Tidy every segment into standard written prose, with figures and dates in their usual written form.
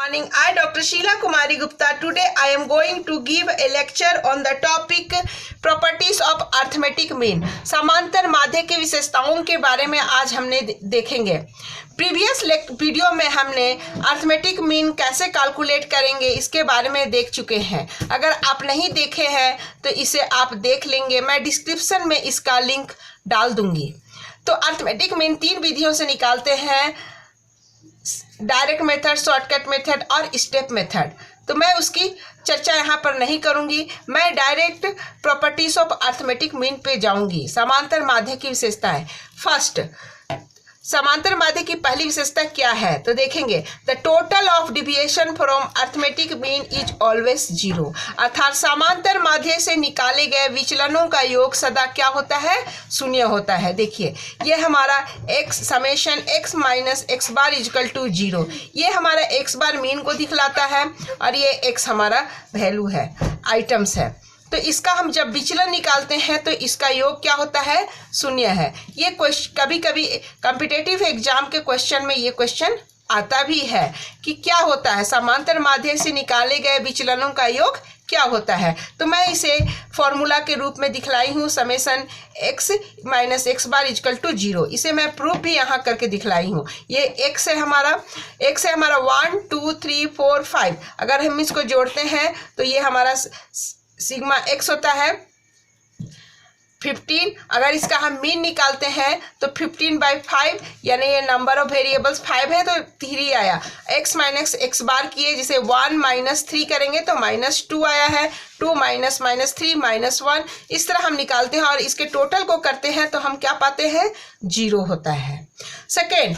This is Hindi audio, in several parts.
Morning. I, Dr. Sheila Kumari Gupta. Today I am going to give a lecture on the topic properties of arithmetic mean. समांतर माध्य की विशेषताओं के बारे में आज हमने देखेंगे। प्रीवियस वीडियो में हमने अर्थमेटिक मीन कैसे कैलकुलेट करेंगे इसके बारे में देख चुके हैं। अगर आप नहीं देखे हैं तो इसे आप देख लेंगे, मैं डिस्क्रिप्शन में इसका लिंक डाल दूंगी। तो अर्थमेटिक मीन 3 विधियों से निकालते हैं, डायरेक्ट मेथड, शॉर्टकट मेथड और स्टेप मेथड। तो मैं उसकी चर्चा यहाँ पर नहीं करूँगी, मैं direct properties of arithmetic mean पे जाऊँगी। समांतर माध्य की विशेषताएं। फर्स्ट, समांतर माध्य की पहली विशेषता क्या है तो देखेंगे, the total of deviation from arithmetic mean is always zero. अर्थात समांतर माध्य से निकाले गए विचलनों का योग सदा क्या होता है, शून्य होता है। देखिए ये हमारा x summation x minus x bar equal to zero, ये हमारा x बार मीन को दिखलाता है और ये x हमारा वैल्यू है, आइटम्स है। तो इसका हम जब विचलन निकालते हैं तो इसका योग क्या होता है, शून्य है। ये कभी कभी कॉम्पिटिटिव एग्जाम के क्वेश्चन में ये क्वेश्चन आता भी है कि क्या होता है, समांतर माध्य से निकाले गए विचलनों का योग क्या होता है। तो मैं इसे फॉर्मूला के रूप में दिखलाई हूँ, summation x minus x bar equal to zero. इसे मैं प्रूफ भी यहाँ करके दिखलाई हूँ। ये x है हमारा 1 2 3 4 5। अगर हम इसको जोड़ते हैं तो ये हमारा सिग्मा x होता है 15। अगर इसका हम मीन निकालते हैं तो 15/5, यानी ये नंबर ऑफ वेरिएबल्स 5 है तो 3 आया। x माइनस एक्स बार किए, जिसे 1 माइनस 3 करेंगे तो -2 आया है। 2 माइनस -3 -1, इस तरह हम निकालते हैं और इसके टोटल को करते हैं तो हम क्या पाते हैं, 0 होता है। सेकेंड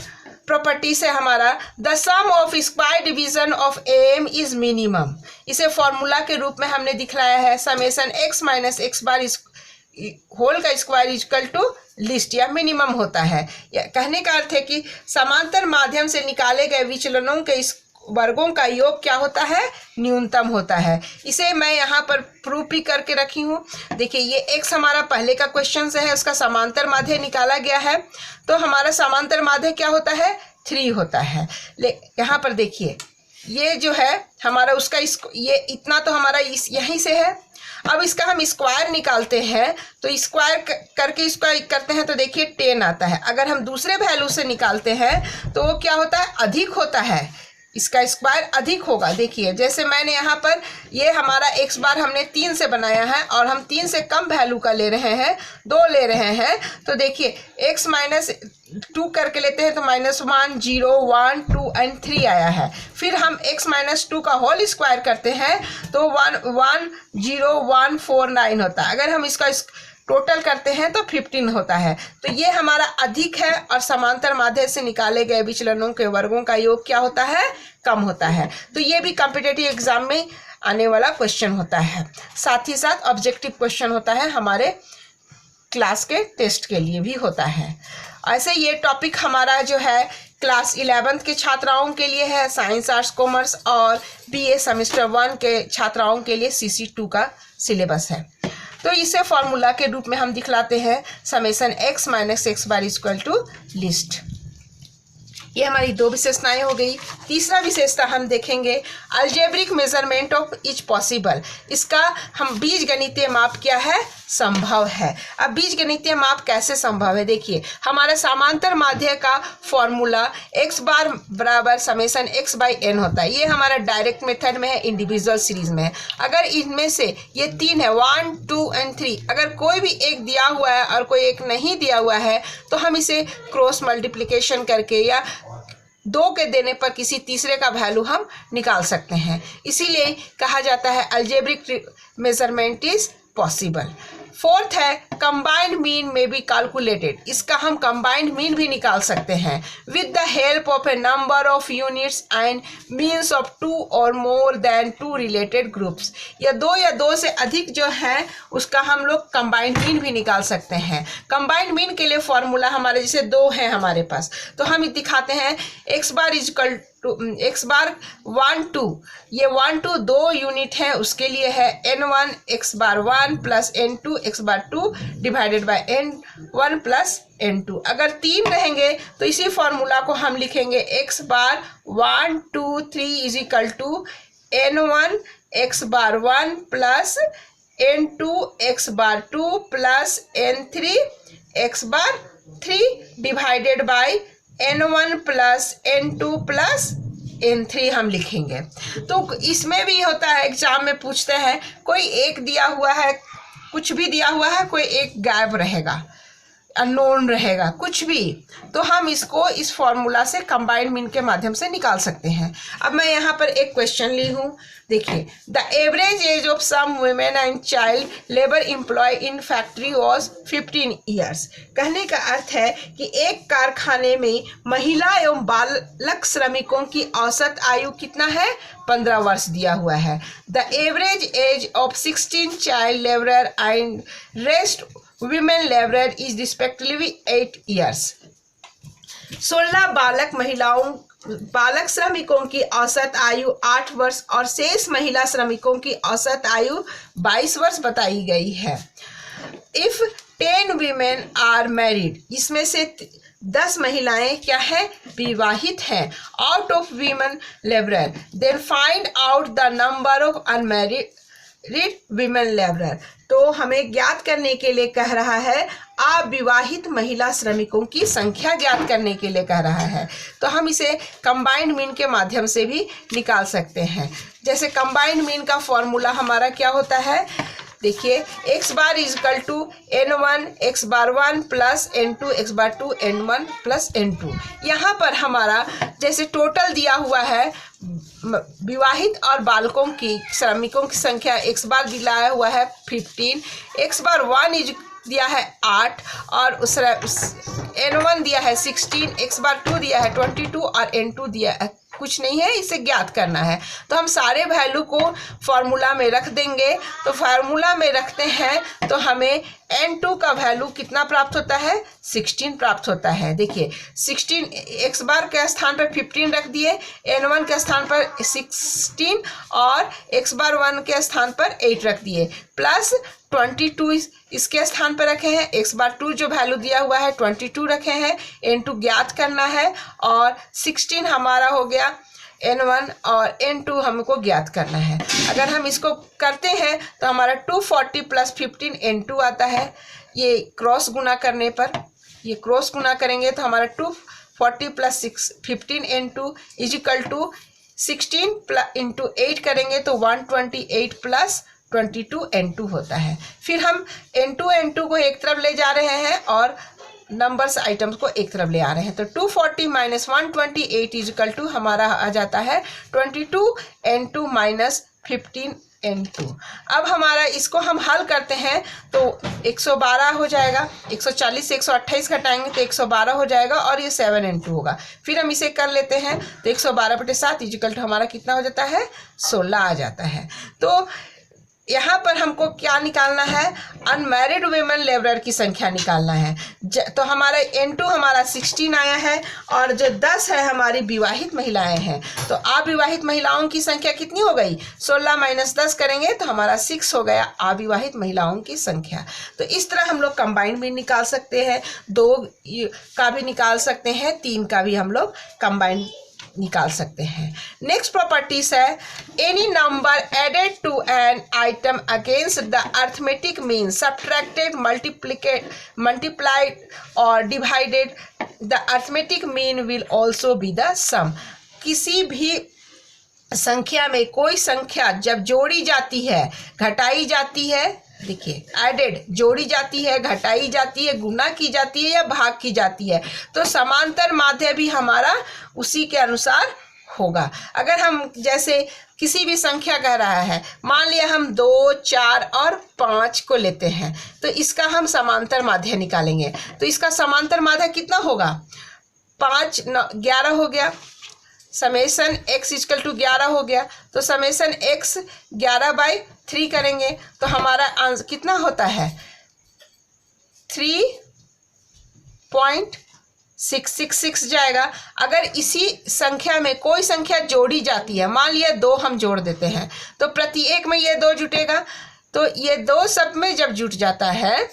प्रॉपर्टी से हमारा the sum of square division of M is minimum. इसे फॉर्मूला के रूप में हमने दिखलाया है, summation x minus x bar whole का स्क्वायर इक्वल टू लिस्ट या मिनिमम होता है। कहने का अर्थ है कि समांतर माध्यम से निकाले गए विचलनों के इस वर्गों का योग क्या होता है, न्यूनतम होता है। इसे मैं यहाँ पर प्रूफ भी करके रखी हूँ। देखिए ये x हमारा पहले का क्वेश्चन से है, उसका समांतर माध्य निकाला गया है। तो हमारा समांतर माध्य क्या होता है, 3 होता है। यहाँ पर देखिए ये जो है हमारा उसका ये इतना तो हमारा यहीं से है। अब इसका हम स्क्वायर निकालते हैं तो स्क्वायर करके इसका करते हैं तो देखिए 10 आता है। अगर हम दूसरे वैल्यू से निकालते हैं तो वो क्या होता है, अधिक होता है, इसका स्क्वायर अधिक होगा। देखिए जैसे मैंने यहाँ पर ये हमारा x बार हमने 3 से बनाया है और हम 3 से कम वैल्यू का ले रहे हैं, 2 ले रहे हैं। तो देखिए x माइनस 2 करके लेते हैं तो -1 0 1 2 एंड 3 आया है। फिर हम x माइनस 2 का होल स्क्वायर करते हैं तो 1 1 0 1 4 9 होता है। अगर हम इसका टोटल करते हैं तो 15 होता है। तो ये हमारा अधिक है और समांतर माध्य से निकाले गए विचलनों के वर्गों का योग क्या होता है, कम होता है। तो ये भी कॉम्पिटिटिव एग्जाम में आने वाला क्वेश्चन होता है, साथ ही साथ ऑब्जेक्टिव क्वेश्चन होता है, हमारे क्लास के टेस्ट के लिए भी होता है। ऐसे ये टॉपिक हमारा जो है क्लास 11th के छात्राओं के लिए है, साइंस आर्ट्स कॉमर्स और BA सेमेस्टर 1 के छात्राओं के लिए CC2 का सिलेबस है। तो इसे फॉर्मूला के रूप में हम दिखलाते हैं, summation x minus x bar equal to least. ये हमारी 2 विशेषताएं हो गई। तीसरा विशेषता हम देखेंगे, algebraic measurement of is possible. इसका हम बीजगणितीय माप क्या है, संभव है। अब बीजगणितीय माप कैसे संभव है, देखिए हमारा समांतर माध्य का फॉर्मूला x बार बराबर समेशन x बाई n होता है। ये हमारा डायरेक्ट मेथड में है, इंडिविजुअल सीरीज में है। अगर इनमें से ये 3 है 1 2 एंड 3, अगर कोई भी एक दिया हुआ है और कोई एक नहीं दिया हुआ है तो हम इसे क्रॉस मल्टीप्लिकेशन करके या 2 के देने पर किसी तीसरे का वैल्यू हम निकाल सकते हैं। इसीलिए कहा जाता है algebraic measurement is possible. Fourth है कंबाइंड मीन में बी कैलकुलेटेड। इसका हम कंबाइंड मीन भी निकाल सकते हैं with the help of A number of units and means of 2 और मोर देन 2 रिलेटेड ग्रुप्स। या 2 से अधिक जो है उसका हम लोग कंबाइंड मीन भी निकाल सकते हैं। कंबाइंड मीन के लिए फॉर्मूला हमारे जैसे 2 है हमारे पास, तो हम दिखाते हैं x बार इजकल x बार 1 2, ये 1 2 2 यूनिट है, उसके लिए है n1 x bar 1 plus n2 x bar 2 divided by n1 plus n2। अगर 3 रहेंगे तो इसी फॉर्मूला को हम लिखेंगे x bar 1 2 3 is equal to n1 x bar 1 plus n2 x bar 2 plus n3 x bar 3 divided by n1 plus n2 plus n3 हम लिखेंगे। तो इसमें भी होता है, एग्जाम में पूछते हैं कोई एक दिया हुआ है, कुछ भी दिया हुआ है, कोई एक गायब रहेगा, अननोन रहेगा, कुछ भी, तो हम इसको इस फॉर्मूला से कंबाइंड मीन के माध्यम से निकाल सकते हैं। अब मैं यहाँ पर एक क्वेश्चन ली हूँ, देखिए, the average age of some women and child labour employ in factory was 15 years. कहने का अर्थ है कि एक कारखाने में महिला एवं बालक श्रमिकों की औसत आयु कितना है, 15 वर्ष दिया हुआ है। The average age of 16 child labourer and rest women laborer is respectively 8 years। 16 बालक श्रमिकों की औसत आयु 8 वर्ष और शेष महिला श्रमिकों की औसत आयु 22 वर्ष बताई गई है। इफ 10 women are married, इसमें से 10 महिलाएं क्या है, विवाहित हैं, out of women laborer, then find out the number of unmarried women laborer। तो हमें ज्ञात करने के लिए कह रहा है, अविवाहित महिला श्रमिकों की संख्या ज्ञात करने के लिए कह रहा है। तो हम इसे कंबाइंड मीन के माध्यम से भी निकाल सकते हैं। जैसे कंबाइंड मीन का फॉर्मूला हमारा क्या होता है, देखिए, x bar is equal to n1 x bar 1 plus n2 x bar 2 n1 plus n2। यहाँ पर हमारा जैसे टोटल दिया हुआ है, विवाहित और बालकों की श्रमिकों की संख्या x बार दिलाया हुआ है 15, x बार 1 इज दिया है 8 और उस n1 दिया है 16, x बार 2 दिया है 22 और n2 दिया है कुछ नहीं है, इसे ज्ञात करना है। तो हम सारे वैल्यू को फॉर्मूला में रख देंगे। तो फार्मूला में रखते हैं तो हमें n2 का वैल्यू कितना प्राप्त होता है, 16 प्राप्त होता है। देखिए, 16 x बार के स्थान पर 15 रख दिए, n1 के स्थान पर 16 और x बार 1 के स्थान पर 8 रख दिए, प्लस 22 इसके स्थान पर रखे हैं, x बार 2 जो वैल्यू दिया हुआ है 22 रखे हैं, n2 ज्ञात करना है और 16 हमारा हो गया n1 और n2 हमको ज्ञात करना है। अगर हम इसको करते हैं तो हमारा 240 प्लस 15 n2 आता है। ये क्रॉस गुना करने पर, ये क्रॉस गुना करेंगे तो हमारा 240 plus 15 n2 is equal to 16 into 8 करेंगे तो 128 प्लस 22 n2 होता है। फिर हम n2 को एक तरफ ले जा रहे हैं और नंबर्स आइटम्स को एक तरफ ले आ रहे हैं। तो 240 माइनस 128 इज इक्वल टू हमारा आ जाता है 22 n2 माइनस 15 n2। अब हमारा इसको हम हल करते हैं तो 112 हो जाएगा, 140 से 128 घटाएंगे तो 112 हो जाएगा और ये 7 n2 होगा। फिर हम इसे कर लेते हैं तो 112/7 इज इक्वल टू हमारा कितना हो जाता है, 16 आ जाता है। तो यहाँ पर हमको क्या निकालना है, अनमैरिड वुमेन लेबरर की संख्या निकालना है। तो हमारा n2 हमारा 16 आया है और जो 10 है हमारी विवाहित महिलाएं हैं। तो अविवाहित महिलाओं की संख्या कितनी हो गई, 16 माइनस 10 करेंगे तो हमारा 6 हो गया अविवाहित महिलाओं की संख्या। तो इस तरह हम लोग कंबाइंड भी निकाल सकते हैं, 2 का भी निकाल सकते हैं, 3 का भी हम लोग कंबाइंड निकाल सकते हैं। नेक्स्ट प्रॉपर्टीज है, any number added to an item against the arithmetic mean subtracted multiplied और divided the arithmetic mean will also be the sum. किसी भी संख्या में कोई संख्या जब जोड़ी जाती है, घटाई जाती है, देखिए एडेड जोड़ी जाती है, घटाई जाती है, गुना की जाती है या भाग की जाती है, तो समांतर माध्य भी हमारा उसी के अनुसार होगा। अगर हम जैसे किसी भी संख्या कह रहा है, मान लिया हम 2, 4 और 5 को लेते हैं तो इसका हम समांतर माध्य निकालेंगे। तो इसका समांतर माध्य कितना होगा, 5 11 हो गया, समेसन x इक्वल टू 11 हो गया। तो समेसन x 11/3 करेंगे तो हमारा आंसर कितना होता है, 3.666 जाएगा। अगर इसी संख्या में कोई संख्या जोड़ी जाती है, मान लिया 2 हम जोड़ देते हैं तो प्रत्येक में ये 2 जुटेगा। तो ये 2 सब में जब जुट जाता है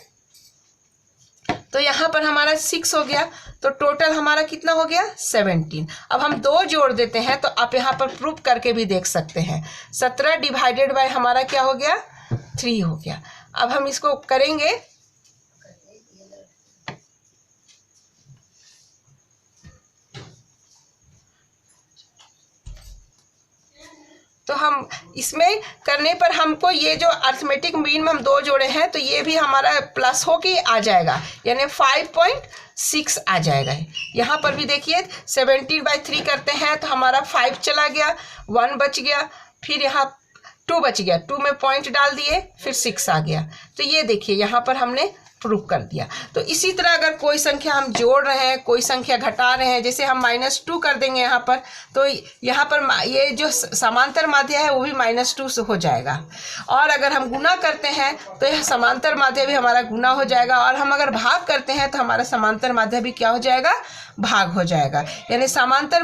तो यहाँ पर हमारा 6 हो गया, तो टोटल हमारा कितना हो गया 17। अब हम 2 जोड़ देते हैं, तो आप यहाँ पर प्रूफ करके भी देख सकते हैं। 17 डिवाइडेड बाय हमारा क्या हो गया 3 हो गया। अब हम इसको करेंगे, तो हम इसमें करने पर हमको ये जो अर्थमेटिक मीन में हम 2 जोड़े हैं, तो ये भी हमारा प्लस हो के आ जाएगा, यानी 5.6 आ जाएगा। यहाँ पर भी देखिए 17/3 करते हैं तो हमारा 5 चला गया, 1 बच गया, फिर यहाँ 2 बच गया, 2 में पॉइंट डाल दिए, फिर 6 आ गया। तो ये देखिए यहाँ पर हमने प्रूफ कर दिया। तो इसी तरह अगर कोई संख्या हम जोड़ रहे हैं, कोई संख्या घटा रहे हैं, जैसे हम -2 कर देंगे यहाँ पर, तो यहाँ पर ये जो समांतर माध्य है वो भी -2 से हो जाएगा। और अगर हम गुना करते हैं तो यह समांतर माध्य भी हमारा गुना हो जाएगा, और हम अगर भाग करते हैं तो हमारा समांतर माध्य भी क्या हो जाएगा भाग हो जाएगा। यानी समांतर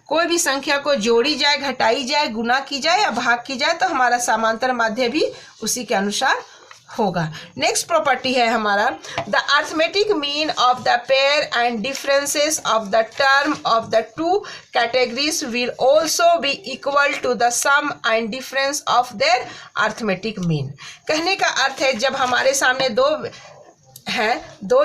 कोई भी संख्या को जोड़ी जाए, घटाई जाए, गुना की जाए या भाग की जाए, तो हमारा समांतर माध्य भी उसी के अनुसार होगा। नेक्स्ट प्रॉपर्टी है हमारा, the arithmetic mean of the pair and differences of the term of the 2 categories will also be equal to the sum and difference of their arithmetic mean. कहने का अर्थ है जब हमारे सामने 2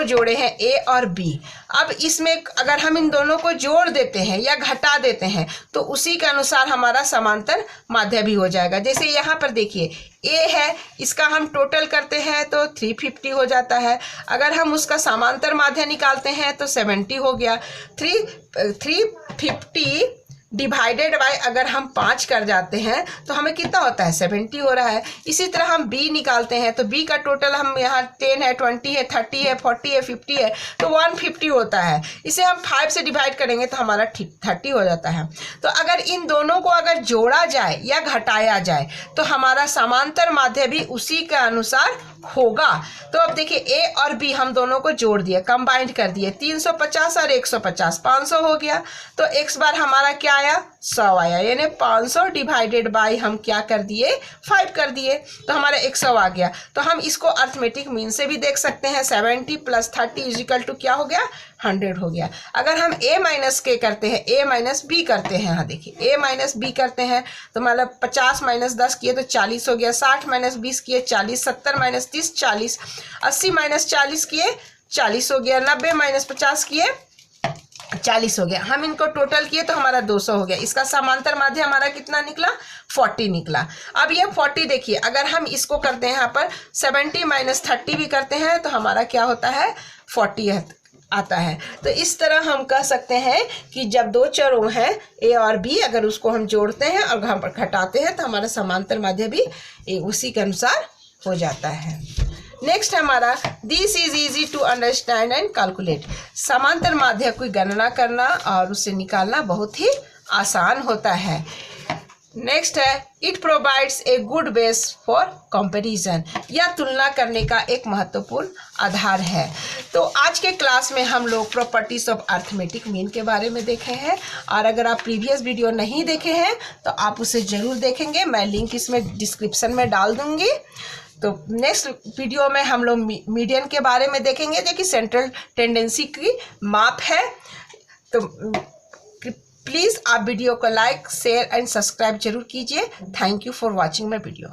जोड़े हैं ए और बी, अब इसमें अगर हम इन दोनों को जोड़ देते हैं या घटा देते हैं तो उसी के अनुसार हमारा समांतर माध्य भी हो जाएगा। जैसे यहाँ पर देखिए ए है, इसका हम टोटल करते हैं तो 350 हो जाता है। अगर हम उसका समांतर माध्य निकालते हैं तो 70 हो गया। 350 डिवाइडेड बाय अगर हम 5 कर जाते हैं तो हमें कितना होता है 70 हो रहा है। इसी तरह हम बी निकालते हैं तो बी का टोटल हम यहाँ 10 है, 20 है, 30 है, 40 है, 50 है, तो 150 होता है। इसे हम 5 से डिवाइड करेंगे तो हमारा 30 हो जाता है। तो अगर इन दोनों को अगर जोड़ा जाए या घटाया जाए तो हमारा समांतर माध्य भी उसी के अनुसार होगा। तो अब देखिए ए और बी हम दोनों को जोड़ दिए, कंबाइंड कर दिए, 350 और 150 500 हो गया। तो x बार हमारा क्या आया 100 आया, यानी 500 डिवाइडेड बाय हम क्या कर दिए 5 कर दिए, तो हमारा 100 आ गया। तो हम इसको अर्थमेटिक मीन से भी देख सकते हैं, 70 + 30 = क्या हो गया 100 हो गया। अगर हम a - k करते हैं, a - b करते हैं, हाँ देखिए a - b करते हैं तो मतलब 50 - 10 किए तो 40 हो गया, 60 - 20 किए 40, 70 - 30 40, 80 - 40 किए 40 हो गया, 90 - 50 किए 40 हो गया। हम इनको टोटल किए तो हमारा 200 हो गया। इसका समांतर माध्य हमारा कितना निकला 40 निकला। अब ये 40 देखिए, अगर हम इसको करते हैं यहाँ पर 70 - 30 भी करते हैं तो हमारा क्या होता है 40 आता है। तो इस तरह हम कह सकते हैं कि जब 2 चरों हैं ए और बी, अगर उसको हम जोड़ते हैं और घटाते हैं तो हमारा समांतर माध्य भी उसी के अनुसार हो जाता है। नेक्स्ट हमारा this is easy to understand and calculate. समांतर माध्य की गणना करना और उसे निकालना बहुत ही आसान होता है। नेक्स्ट है it provides a good base for comparison. यह तुलना करने का एक महत्वपूर्ण आधार है। तो आज के क्लास में हम लोग प्रॉपर्टीज ऑफ अर्थमेटिक मीन के बारे में देखे हैं, और अगर आप प्रीवियस वीडियो नहीं देखे हैं तो आप उसे ज़रूर देखेंगे, मैं लिंक इसमें डिस्क्रिप्शन में डाल दूँगी। तो नेक्स्ट वीडियो में हम लोग मीडियन के बारे में देखेंगे जो कि सेंट्रल टेंडेंसी की माप है। तो प्लीज़ आप वीडियो को लाइक, शेयर एंड सब्सक्राइब जरूर कीजिए। Thank you for watching my video.